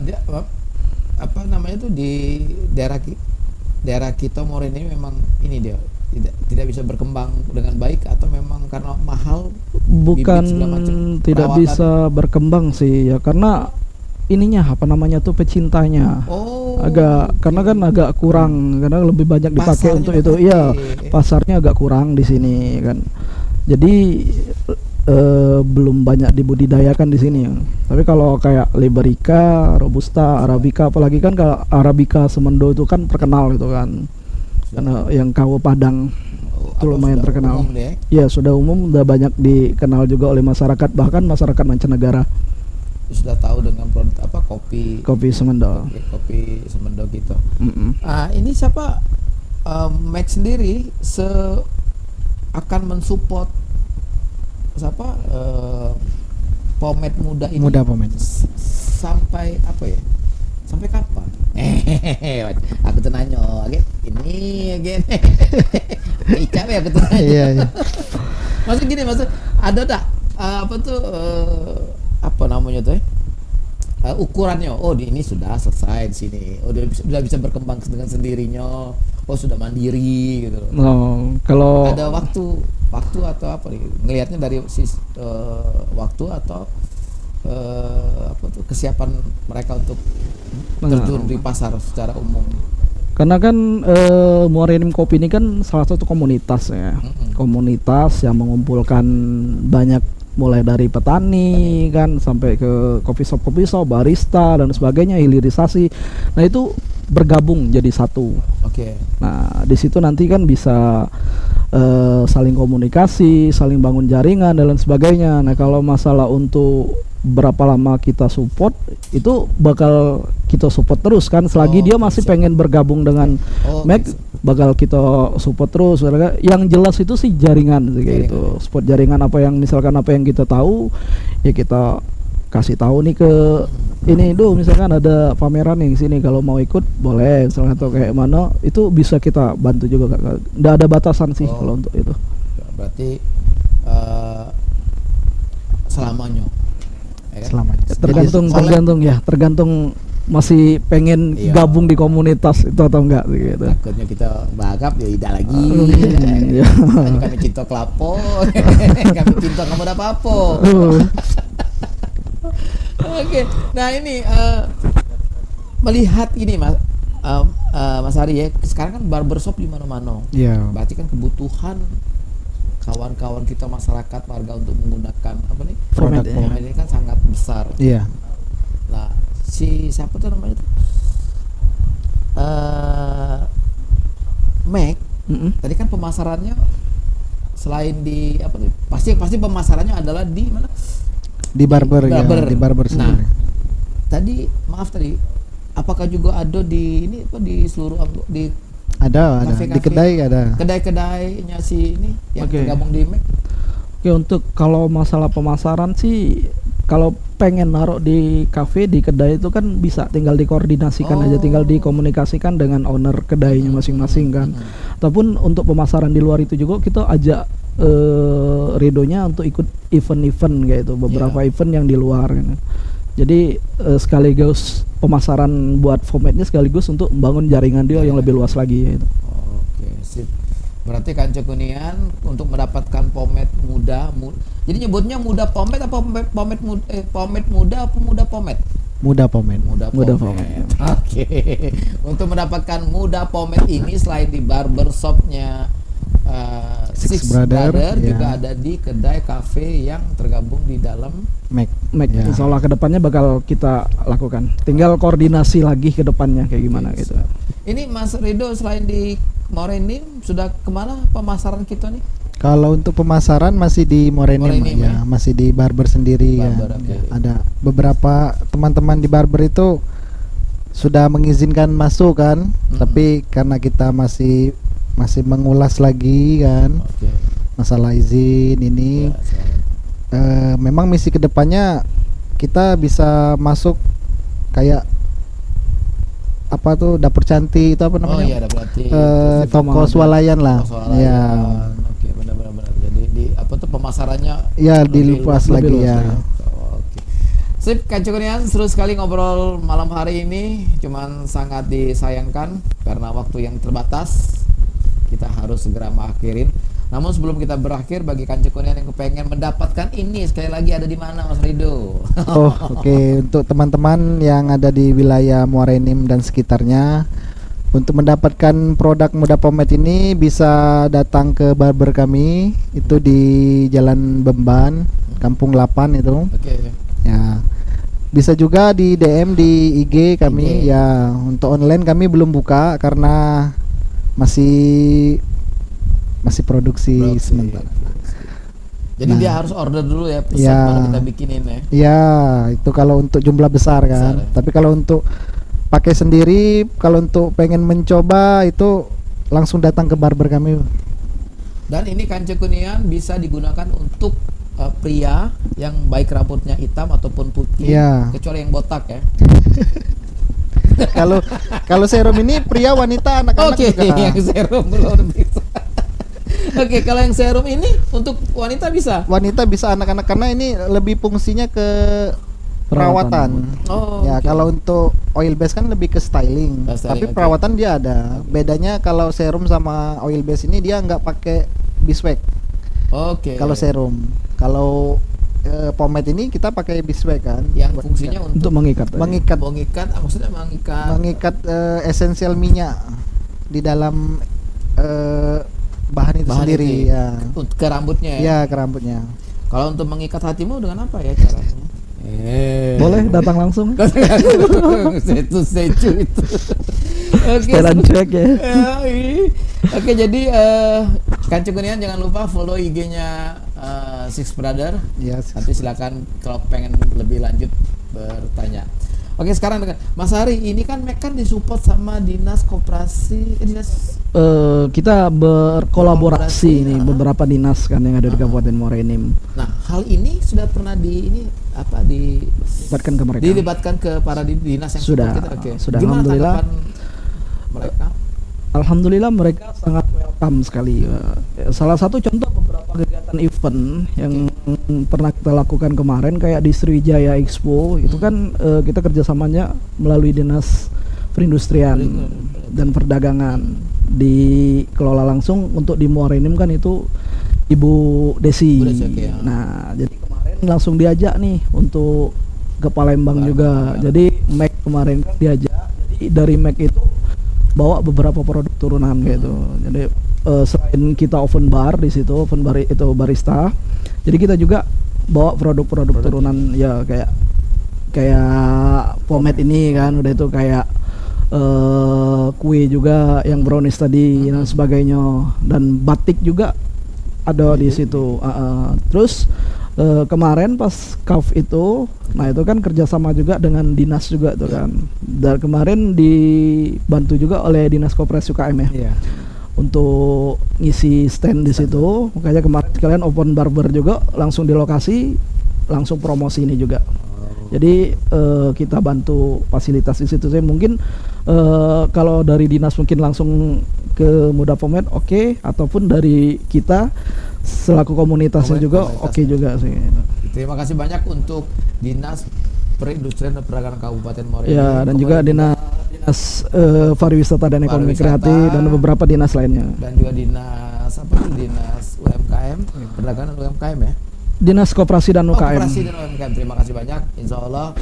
Dia, apa namanya tuh di daerah kita Muara Enim memang ini dia tidak bisa berkembang dengan baik atau memang karena mahal Bukan bibit segala macam, tidak perawatan? bisa berkembang sih ya, karena ininya apa namanya tuh pecintanya karena kan agak kurang, karena lebih banyak dipakai Pasarnya untuk itu. dipakai. Iya, pasarnya agak kurang di sini kan. Jadi belum banyak dibudidayakan di sini ya. Tapi kalau kayak Liberica, Robusta, Arabica, apalagi kan kalau Arabica Semendo itu kan terkenal itu kan. Karena yang Kawo Padang itu lumayan terkenal. Ya sudah umum, udah banyak dikenal juga oleh masyarakat, bahkan masyarakat mancanegara. Sudah tahu dengan produk apa kopi Semendo. kopi Semendo gitu. Mm-mm. Ini siapa Max sendiri akan mensupport siapa pomade muda ini Muda pomade. sampai apa ya? Sampai kapan? Aku tuh nanya, agen ini agen. Icap ya aku tuh nanya. Iya, iya. Maksud gini, ada tak apa tuh apa namanya tuh? Ukurannya, oh ini sudah selesai di sini, oh sudah bisa berkembang dengan sendirinya, oh sudah mandiri gitu. No, kalau Ada waktu atau apa nih? Ngelihatnya dari waktu atau apa tuh kesiapan mereka untuk terjun di pasar secara umum. karena kan Muarenim Kopi ini kan salah satu komunitas ya, komunitas yang mengumpulkan banyak mulai dari petani kan sampai ke kopi shop, barista dan sebagainya, hilirisasi. Nah itu bergabung jadi satu. Oke. Nah di situ nanti kan bisa saling komunikasi, saling bangun jaringan dan lain sebagainya. Nah kalau masalah untuk berapa lama kita support, itu bakal kita support terus kan selagi dia masih pengen bergabung dengan Mac, bakal kita support terus. Yang jelas itu sih jaringan sih, kayak gitu. Support jaringan, apa yang misalkan apa yang kita tahu ya kita kasih tahu nih ke ini tuh, misalkan ada pameran yang sini, kalau mau ikut boleh misalnya, atau kayak mana itu bisa kita bantu juga. Nggak ada batasan sih kalau untuk itu. Berarti selamanya. Ya kan? Selamanya. Tergantung masih pengen Iya. gabung di komunitas itu atau enggak gitu. Takutnya kita bagap ya tidak lagi. Iya. Hanya kami cinta kelapo, kami cinta kamu ada apa-apa. Oke, nah ini melihat ini Mas Ari ya, sekarang kan barbershop di mana-mana. Iya. Berarti kan kebutuhan kawan-kawan kita masyarakat warga untuk menggunakan apa nih Format, produk format ini kan sangat besar. Iya. Nah, siapa tuh namanya tuh? Mac. Tadi kan pemasarannya selain di apa tuh? Pasti pemasarannya adalah di mana? Di barber, ya, di barber Nah, sendiri. tadi apakah juga ada di ini apa di seluruh di Ada, kafe-kafe, di kedai ada. kedai-kedainya si ini yang Oke. tergabung di Mac? Oke, untuk kalau masalah pemasaran sih, kalau pengen naruh di kafe, di kedai itu kan bisa tinggal dikoordinasikan aja, tinggal dikomunikasikan dengan owner kedainya masing-masing kan. Ataupun untuk pemasaran di luar itu juga kita ajak Ridonya untuk ikut event-event kayak itu, beberapa event yang di luar kan. Jadi sekaligus pemasaran buat formatnya, sekaligus untuk membangun jaringan dia yang lebih luas lagi gitu. Oke, sip. Berarti Kanca Kunian untuk mendapatkan pomade muda, jadi nyebutnya muda pomade apa pomade muda, pomade muda apa muda pomade? Muda pomade. Muda Muda pomade. Oke. Untuk mendapatkan muda pomade ini selain di barbershopnya Six Six Brother, Brother ya. juga ada di kedai kafe yang tergabung di dalam Mac. Mac, Ya. insya Allah kedepannya bakal kita lakukan. Tinggal koordinasi lagi ke depannya kayak gimana gitu. Ini Mas Rido, selain di Morenim sudah kemana pemasaran kita nih? Kalau untuk pemasaran masih di Morenim, Morenim, ya, ya. masih di barber sendiri Barber, ya. oke. Ada beberapa teman-teman di barber itu sudah mengizinkan masuk kan, tapi karena kita masih mengulas lagi kan Oke. masalah izin ini. Ya, selamat. Memang misi kedepannya kita bisa masuk kayak apa tuh dapur cantik itu apa Oh namanya? iya, ada berarti Toko swalayan lah. swalayan. Ya. Oke, benar-benar. Jadi di apa tuh pemasarannya Ya lebih diluas luas, lagi lebih luas ya. lagi. Oke. Sip, Kanca Kunian, seru sekali ngobrol malam hari ini. Cuman sangat disayangkan karena waktu yang terbatas. Kita harus segera mengakhirin. Namun sebelum kita berakhir, bagi Kanca Kunian yang kepengen mendapatkan ini, sekali lagi ada di mana Mas Rido? Oh, oke. Untuk teman-teman yang ada di wilayah Muarenim dan sekitarnya, untuk mendapatkan produk muda pomade ini bisa datang ke barber kami, itu di Jalan Bemban, Kampung 8 itu. Oke. Ya. Bisa juga di DM di IG kami. IG. Ya, untuk online kami belum buka karena masih produksi sementara. Jadi Nah. dia harus order dulu ya, pesan Ya. baru kita bikinin ya. Ya, itu kalau untuk jumlah besar kan. Besar, ya. Tapi kalau untuk pakai sendiri, kalau untuk pengen mencoba itu langsung datang ke barber kami. Dan ini Kanca Kunian bisa digunakan untuk pria yang baik rambutnya hitam ataupun putih, Iya. kecuali yang botak ya. Kalau kalau serum ini pria, wanita, anak-anak Oke, juga. yang serum belum bisa. Oke, kalau yang serum ini untuk wanita bisa. Wanita bisa, anak-anak, karena ini lebih fungsinya ke perawatan. Oh, Ya, oke. kalau untuk oil base kan lebih ke styling. Ke styling, Tapi oke. perawatan dia ada. Bedanya kalau serum sama oil base ini dia nggak pakai beeswax. Oke. Kalau serum. Kalau pomade ini kita pakai beeswax kan. yang Buat fungsinya ikat. Untuk mengikat tadi. mengikat maksudnya mengikat esensial minyak di dalam bahan itu sendiri itu ya. untuk ke rambutnya ya. Ya, ke rambutnya. Kalau untuk mengikat hatimu dengan apa ya caranya? Boleh datang langsung. Setu itu. Oke. Setelan cek ya. Oke, jadi Kancu Kurniawan jangan lupa follow IG-nya Six Brother. Ya, Nanti silakan kalau pengen lebih lanjut bertanya. Oke, sekarang dengan Mas Hari, ini kan Mac kan disupport sama dinas koperasi, Kita berkolaborasi Kolaborasi, nih ah. beberapa dinas kan yang ada di Kabupaten Muara Enim. Nah, hal ini sudah pernah Libatkan ke mereka. dilibatkan ke para dinas yang Sudah, support kita. Oke. sudah, Gimana alhamdulillah. tanggapan mereka? Alhamdulillah mereka sangat welcome sekali. Salah satu contoh beberapa kegiatan event yang pernah kita lakukan kemarin kayak di Sriwijaya Expo itu kan kita kerjasamanya melalui dinas perindustrian dan perdagangan, dikelola langsung untuk di Muara Enim kan itu Ibu Desi. Bu Desi, oke, ya. Nah, jadi kemarin langsung diajak nih untuk ke Palembang juga. Jadi Mac kemarin kan diajak. Jadi dari Mac itu bawa beberapa produk turunan gitu. Jadi selain kita oven bar di situ, oven bar itu barista. Jadi kita juga bawa produk-produk turunan ya kayak pomade ini kan udah itu kayak kue juga yang brownies tadi dan sebagainya, dan batik juga ada di situ. Terus kemarin pas CAF itu, nah itu kan kerjasama juga dengan dinas juga tuh kan. Dan kemarin dibantu juga oleh dinas koperasi UKM ya. Iya. Untuk ngisi stand di situ, makanya kemarin kalian open barber juga langsung di lokasi, langsung promosi ini juga. Jadi kita bantu fasilitas di situ. Saya mungkin kalau dari dinas mungkin langsung ke Muda Pomade oke, ataupun dari kita selaku komunitasnya juga oke juga sih. Terima kasih banyak untuk Dinas Perindustrian dan Perdagangan Kabupaten Muara Enim. Ya, dan juga dinas pariwisata dan ekonomi Pariwisata. kreatif dan beberapa dinas lainnya. Dan juga dinas dinas UMKM, perdagangan dan UMKM ya. Dinas Koperasi dan UKM. Koperasi dan UMKM. Terima kasih banyak. Insya Allah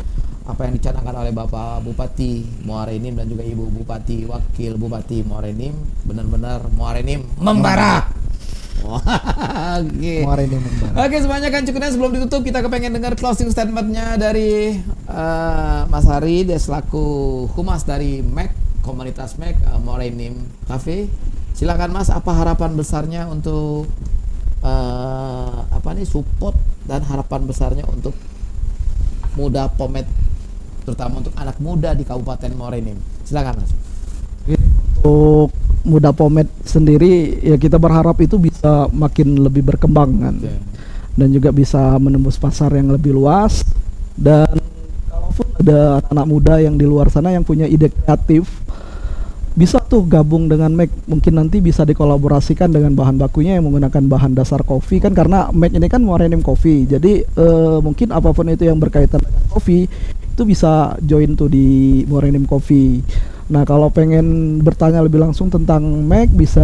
apa yang dicanangkan oleh Bapak Bupati Muara Enim dan juga Ibu Bupati Wakil Bupati Muara Enim, benar-benar Muara Enim membara. Oke. Muara Enim membara. Oke, semuanya kan cukupnya. Sebelum ditutup kita kepengen dengar closing statementnya dari Mas Hari, dia selaku humas dari MEC, komunitas MEC Muara Enim Cafe. Silakan Mas, apa harapan besarnya untuk support dan harapan besarnya untuk Muda Pomade, terutama untuk anak muda di Kabupaten Muara Enim. Silakan Mas. Untuk Muda Pomade sendiri ya kita berharap itu bisa makin lebih berkembang kan. Dan juga bisa menembus pasar yang lebih luas, dan kalaupun ada anak muda yang di luar sana yang punya ide kreatif bisa tuh gabung dengan Mac, mungkin nanti bisa dikolaborasikan dengan bahan bakunya yang menggunakan bahan dasar kopi kan, karena Mac ini kan Muara Enim Coffee, jadi mungkin apapun itu yang berkaitan dengan kopi itu bisa join tuh di Muara Enim Coffee. Nah kalau pengen bertanya lebih langsung tentang Mac bisa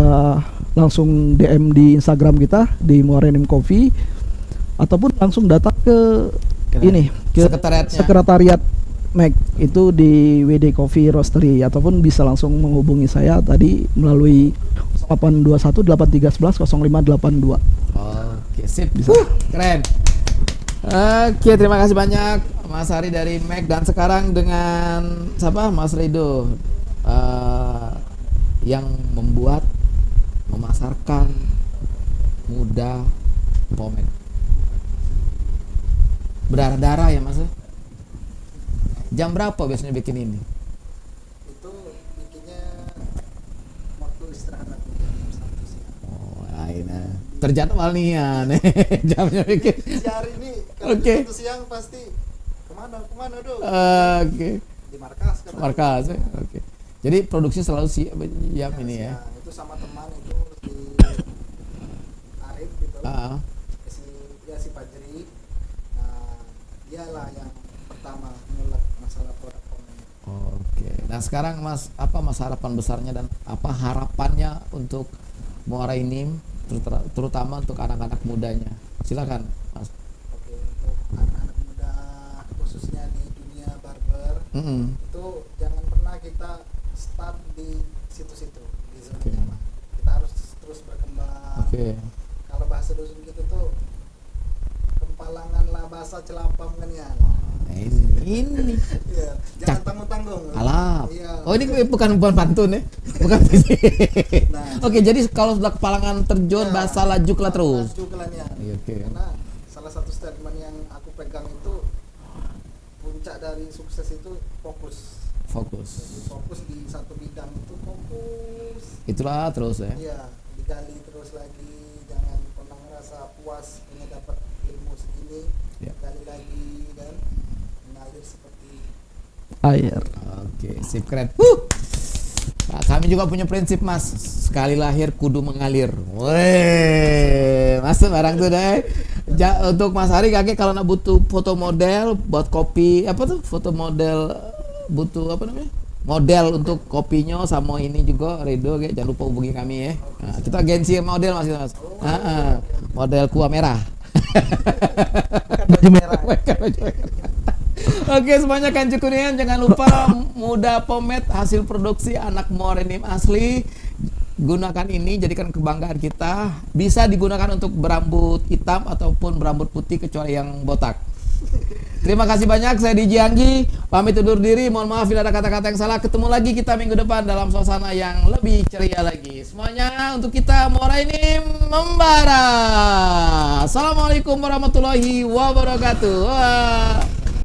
langsung DM di Instagram kita di Muara Enim Coffee, ataupun langsung datang ke ini ke Sekretariatnya. sekretariat Mac itu di WD Coffee Roastery, ataupun bisa langsung menghubungi saya tadi melalui 821 8311 0582. Oke, sip. Keren. Oke, terima kasih banyak Mas Hari dari Mac. Dan sekarang dengan siapa? Mas Rido yang membuat, memasarkan Muda Pomade. Berdarah-darah ya Mas? Jam berapa biasanya bikin ini? Itu bikinnya waktu istirahat. Oh, ini terjadwal nih ya, nih jamnya bikin. Si hari ini kalau Oke. jam 1 siang pasti kemana dong. Oke. di markas katanya. Markas. Oke. Jadi produksi selalu siap ini ya. Itu sama teman itu di Arif gitu. Si Fajri. Nah, dialah yang pertama menolak masalah produk pomade. Oke. Nah, sekarang Mas, apa Mas harapan besarnya dan apa harapannya untuk Muara Enim terutama untuk anak-anak mudanya? Silakan, Mas. Oke, untuk anak-anak muda khususnya di dunia barber itu jangan pernah kita start di situ-situ di zona nyaman. Kita harus terus berkembang. Kalau bahasa dusun kita tuh kempalangan lah bahasa celapam kan ya. Ini. Iya, jangan tanggung-tanggung. Alah. Iya. Oh, ini bukan pantun ya. Bukan. Nah, Oke, jadi kalau sudah kepalangan terjun bahasa lajulah terus. Lajulah ya. Oke. Karena salah satu statement yang aku pegang itu puncak dari sukses itu fokus. Jadi fokus di satu bidang itu fokus. Itulah terus ya. Iya, digali terus lagi, jangan pernah merasa puas punya dapat ilmu segini. Ya. Gali lagi dan mengalir seperti Air. Oke, sip, keren. Nah, kami juga punya prinsip, Mas. Sekali lahir kudu mengalir. Weh, masuk barang tuh deh. Untuk Mas Ari kakek kalau nak butuh foto model buat kopi apa tuh? Foto model butuh apa namanya? Model untuk kopinya sama ini juga Redo, jangan lupa hubungi kami ya. Nah, kita agensi model Mas. Model kuah merah. Baju merah. Oke, semuanya kan cukunian, jangan lupa Muda Pomade hasil produksi anak Muara Enim asli. Gunakan ini, jadikan kebanggaan kita. Bisa digunakan untuk berambut hitam ataupun berambut putih kecuali yang botak. Terima kasih banyak, saya DJ Anggi pamit undur diri, mohon maaf bila ada kata-kata yang salah. Ketemu lagi kita minggu depan dalam suasana yang lebih ceria lagi. Semuanya untuk kita Muara Enim membara. Assalamualaikum warahmatullahi wabarakatuh. Wah.